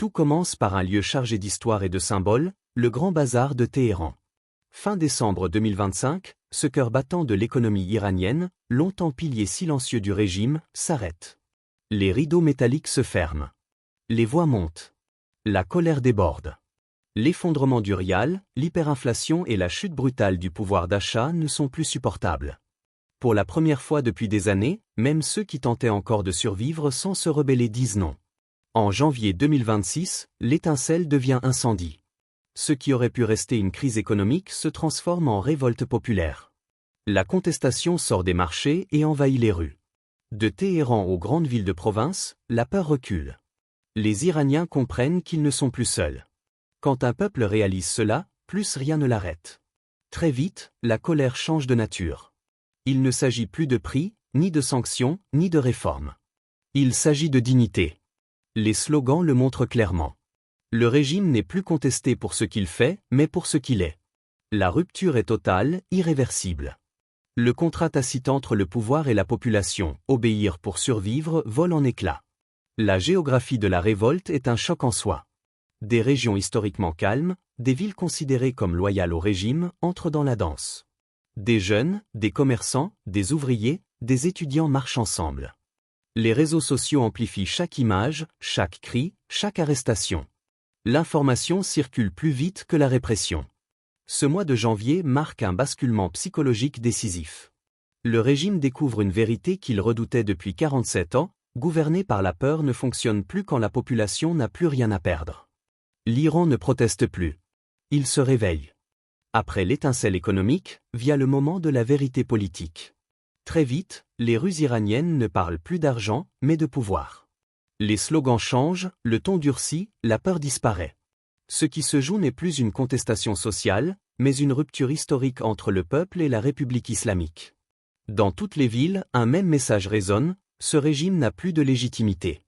Tout commence par un lieu chargé d'histoire et de symboles, le Grand Bazar de Téhéran. Fin décembre 2025, ce cœur battant de l'économie iranienne, longtemps pilier silencieux du régime, s'arrête. Les rideaux métalliques se ferment. Les voix montent. La colère déborde. L'effondrement du rial, l'hyperinflation et la chute brutale du pouvoir d'achat ne sont plus supportables. Pour la première fois depuis des années, même ceux qui tentaient encore de survivre sans se rebeller disent non. En janvier 2026, l'étincelle devient incendie. Ce qui aurait pu rester une crise économique se transforme en révolte populaire. La contestation sort des marchés et envahit les rues. De Téhéran aux grandes villes de province, la peur recule. Les Iraniens comprennent qu'ils ne sont plus seuls. Quand un peuple réalise cela, plus rien ne l'arrête. Très vite, la colère change de nature. Il ne s'agit plus de prix, ni de sanctions, ni de réformes. Il s'agit de dignité. Les slogans le montrent clairement. Le régime n'est plus contesté pour ce qu'il fait, mais pour ce qu'il est. La rupture est totale, irréversible. Le contrat tacite entre le pouvoir et la population, obéir pour survivre, vole en éclats. La géographie de la révolte est un choc en soi. Des régions historiquement calmes, des villes considérées comme loyales au régime, entrent dans la danse. Des jeunes, des commerçants, des ouvriers, des étudiants marchent ensemble. Les réseaux sociaux amplifient chaque image, chaque cri, chaque arrestation. L'information circule plus vite que la répression. Ce mois de janvier marque un basculement psychologique décisif. Le régime découvre une vérité qu'il redoutait depuis 47 ans, gouverner par la peur ne fonctionne plus quand la population n'a plus rien à perdre. L'Iran ne proteste plus. Il se réveille. Après l'étincelle économique, vient le moment de la vérité politique. Très vite, les rues iraniennes ne parlent plus d'argent, mais de pouvoir. Les slogans changent, le ton durcit, la peur disparaît. Ce qui se joue n'est plus une contestation sociale, mais une rupture historique entre le peuple et la République islamique. Dans toutes les villes, un même message résonne, ce régime n'a plus de légitimité.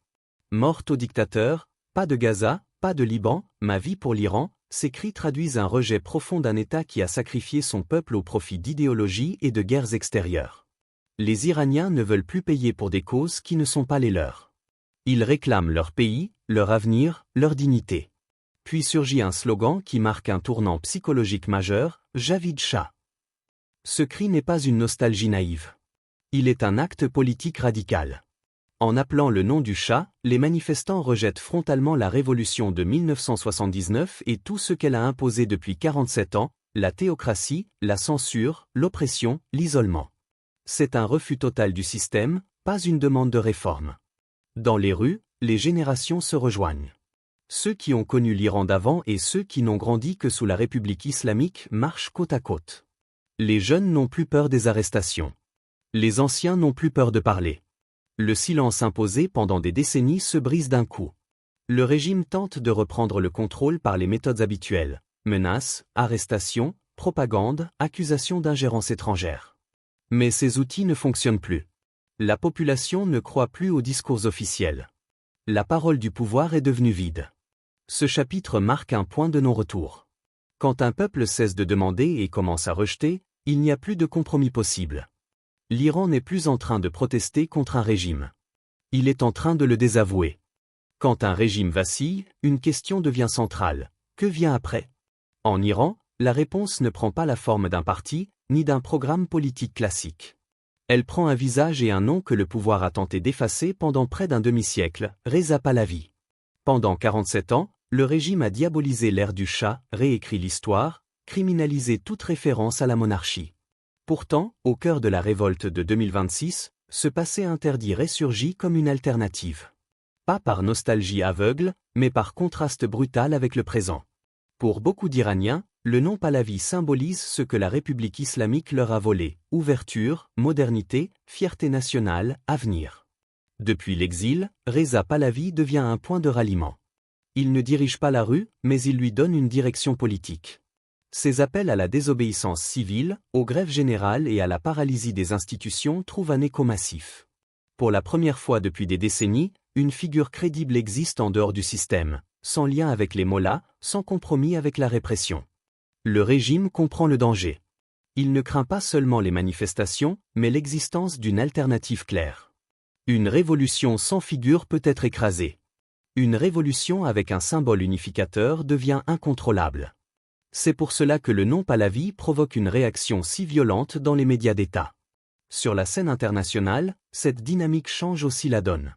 Mort au dictateur, pas de Gaza, pas de Liban, ma vie pour l'Iran, ces cris traduisent un rejet profond d'un État qui a sacrifié son peuple au profit d'idéologies et de guerres extérieures. Les Iraniens ne veulent plus payer pour des causes qui ne sont pas les leurs. Ils réclament leur pays, leur avenir, leur dignité. Puis surgit un slogan qui marque un tournant psychologique majeur, Javid Shah. Ce cri n'est pas une nostalgie naïve. Il est un acte politique radical. En appelant le nom du Shah, les manifestants rejettent frontalement la révolution de 1979 et tout ce qu'elle a imposé depuis 47 ans, la théocratie, la censure, l'oppression, l'isolement. C'est un refus total du système, pas une demande de réforme. Dans les rues, les générations se rejoignent. Ceux qui ont connu l'Iran d'avant et ceux qui n'ont grandi que sous la République islamique marchent côte à côte. Les jeunes n'ont plus peur des arrestations. Les anciens n'ont plus peur de parler. Le silence imposé pendant des décennies se brise d'un coup. Le régime tente de reprendre le contrôle par les méthodes habituelles, menaces, arrestations, propagande, accusations d'ingérence étrangère. Mais ces outils ne fonctionnent plus. La population ne croit plus aux discours officiels. La parole du pouvoir est devenue vide. Ce chapitre marque un point de non-retour. Quand un peuple cesse de demander et commence à rejeter, il n'y a plus de compromis possible. L'Iran n'est plus en train de protester contre un régime. Il est en train de le désavouer. Quand un régime vacille, une question devient centrale. Que vient après? En Iran, la réponse ne prend pas la forme d'un parti, ni d'un programme politique classique. Elle prend un visage et un nom que le pouvoir a tenté d'effacer pendant près d'un demi-siècle, Reza Pahlavi. Pendant 47 ans, le régime a diabolisé l'ère du Shah, réécrit l'histoire, criminalisé toute référence à la monarchie. Pourtant, au cœur de la révolte de 2026, ce passé interdit ressurgit comme une alternative. Pas par nostalgie aveugle, mais par contraste brutal avec le présent. Pour beaucoup d'Iraniens, le nom Pahlavi symbolise ce que la République islamique leur a volé, ouverture, modernité, fierté nationale, avenir. Depuis l'exil, Reza Pahlavi devient un point de ralliement. Il ne dirige pas la rue, mais il lui donne une direction politique. Ses appels à la désobéissance civile, aux grèves générales et à la paralysie des institutions trouvent un écho massif. Pour la première fois depuis des décennies, une figure crédible existe en dehors du système, sans lien avec les mollahs, sans compromis avec la répression. Le régime comprend le danger. Il ne craint pas seulement les manifestations, mais l'existence d'une alternative claire. Une révolution sans figure peut être écrasée. Une révolution avec un symbole unificateur devient incontrôlable. C'est pour cela que le nom Pahlavi provoque une réaction si violente dans les médias d'État. Sur la scène internationale, cette dynamique change aussi la donne.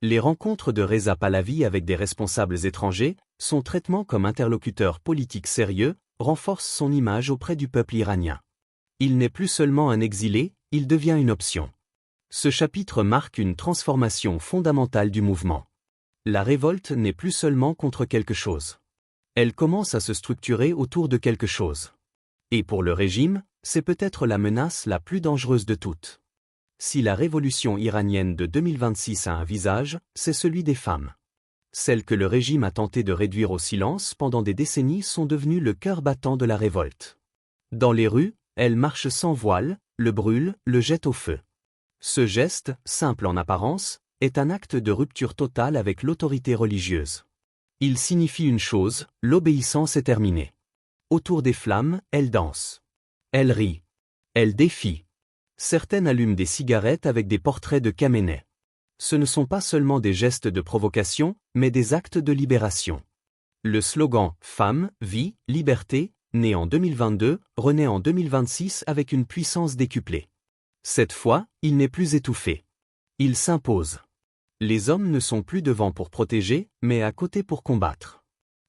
Les rencontres de Reza Pahlavi avec des responsables étrangers, son traitement comme interlocuteur politique sérieux, renforce son image auprès du peuple iranien. Il n'est plus seulement un exilé, il devient une option. Ce chapitre marque une transformation fondamentale du mouvement. La révolte n'est plus seulement contre quelque chose. Elle commence à se structurer autour de quelque chose. Et pour le régime, c'est peut-être la menace la plus dangereuse de toutes. Si la révolution iranienne de 2026 a un visage, c'est celui des femmes. Celles que le régime a tenté de réduire au silence pendant des décennies sont devenues le cœur battant de la révolte. Dans les rues, elles marchent sans voile, le brûlent, le jettent au feu. Ce geste, simple en apparence, est un acte de rupture totale avec l'autorité religieuse. Il signifie une chose, l'obéissance est terminée. Autour des flammes, elles dansent. Elles rient. Elles défient. Certaines allument des cigarettes avec des portraits de Khamenei. Ce ne sont pas seulement des gestes de provocation, mais des actes de libération. Le slogan « Femme, vie, liberté » né en 2022, renaît en 2026 avec une puissance décuplée. Cette fois, il n'est plus étouffé. Il s'impose. Les hommes ne sont plus devant pour protéger, mais à côté pour combattre.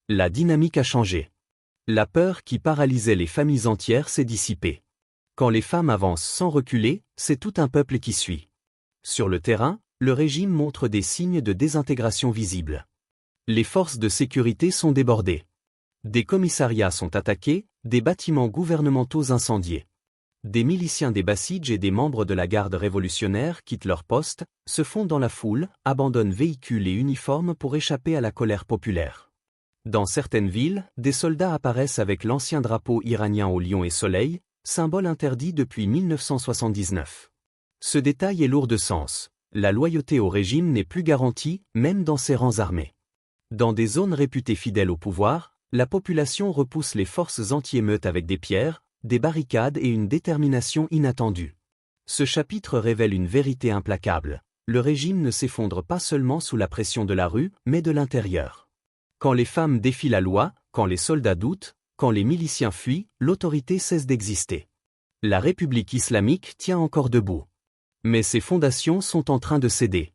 La dynamique a changé. La peur qui paralysait les familles entières s'est dissipée. Quand les femmes avancent sans reculer, c'est tout un peuple qui suit. Sur le terrain, le régime montre des signes de désintégration visibles. Les forces de sécurité sont débordées. Des commissariats sont attaqués, des bâtiments gouvernementaux incendiés. Des miliciens des Bassidj et des membres de la garde révolutionnaire quittent leur poste, se fondent dans la foule, abandonnent véhicules et uniformes pour échapper à la colère populaire. Dans certaines villes, des soldats apparaissent avec l'ancien drapeau iranien au lion et soleil, symbole interdit depuis 1979. Ce détail est lourd de sens. La loyauté au régime n'est plus garantie, même dans ses rangs armés. Dans des zones réputées fidèles au pouvoir, la population repousse les forces anti-émeutes avec des pierres, des barricades et une détermination inattendue. Ce chapitre révèle une vérité implacable. Le régime ne s'effondre pas seulement sous la pression de la rue, mais de l'intérieur. Quand les femmes défient la loi, quand les soldats doutent, quand les miliciens fuient, l'autorité cesse d'exister. La République islamique tient encore debout. Mais ses fondations sont en train de céder.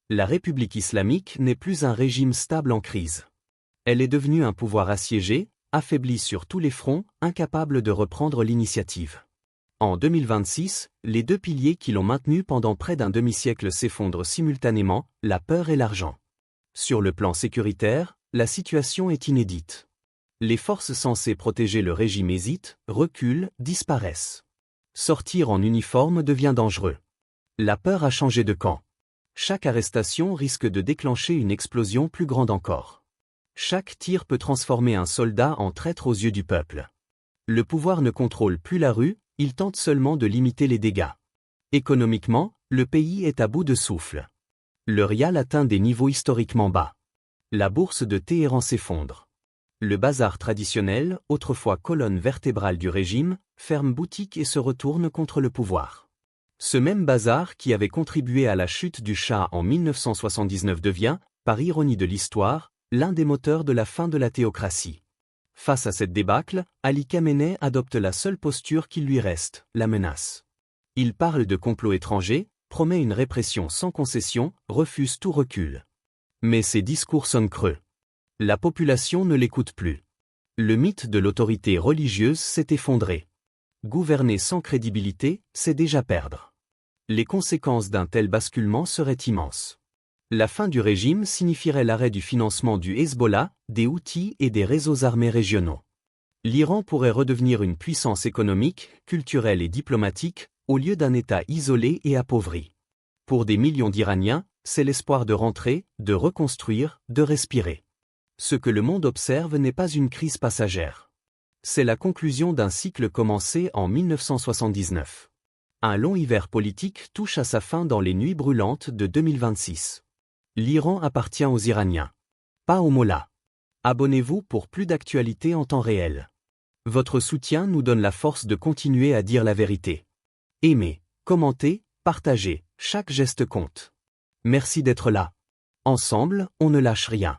La République islamique n'est plus un régime stable en crise. Elle est devenue un pouvoir assiégé, affaibli sur tous les fronts, incapable de reprendre l'initiative. En 2026, les deux piliers qui l'ont maintenu pendant près d'un demi-siècle s'effondrent simultanément, la peur et l'argent. Sur le plan sécuritaire, la situation est inédite. Les forces censées protéger le régime hésitent, reculent, disparaissent. Sortir en uniforme devient dangereux. La peur a changé de camp. Chaque arrestation risque de déclencher une explosion plus grande encore. Chaque tir peut transformer un soldat en traître aux yeux du peuple. Le pouvoir ne contrôle plus la rue, il tente seulement de limiter les dégâts. Économiquement, le pays est à bout de souffle. Le rial atteint des niveaux historiquement bas. La bourse de Téhéran s'effondre. Le bazar traditionnel, autrefois colonne vertébrale du régime, ferme boutique et se retourne contre le pouvoir. Ce même bazar qui avait contribué à la chute du Shah en 1979 devient, par ironie de l'histoire, l'un des moteurs de la fin de la théocratie. Face à cette débâcle, Ali Khamenei adopte la seule posture qui lui reste, la menace. Il parle de complot étranger, promet une répression sans concession, refuse tout recul. Mais ses discours sonnent creux. La population ne l'écoute plus. Le mythe de l'autorité religieuse s'est effondré. Gouverner sans crédibilité, c'est déjà perdre. Les conséquences d'un tel basculement seraient immenses. La fin du régime signifierait l'arrêt du financement du Hezbollah, des Houthis et des réseaux armés régionaux. L'Iran pourrait redevenir une puissance économique, culturelle et diplomatique, au lieu d'un État isolé et appauvri. Pour des millions d'Iraniens, c'est l'espoir de rentrer, de reconstruire, de respirer. Ce que le monde observe n'est pas une crise passagère. C'est la conclusion d'un cycle commencé en 1979. Un long hiver politique touche à sa fin dans les nuits brûlantes de 2026. L'Iran appartient aux Iraniens. Pas aux mollahs. Abonnez-vous pour plus d'actualités en temps réel. Votre soutien nous donne la force de continuer à dire la vérité. Aimez, commentez, partagez, chaque geste compte. Merci d'être là. Ensemble, on ne lâche rien.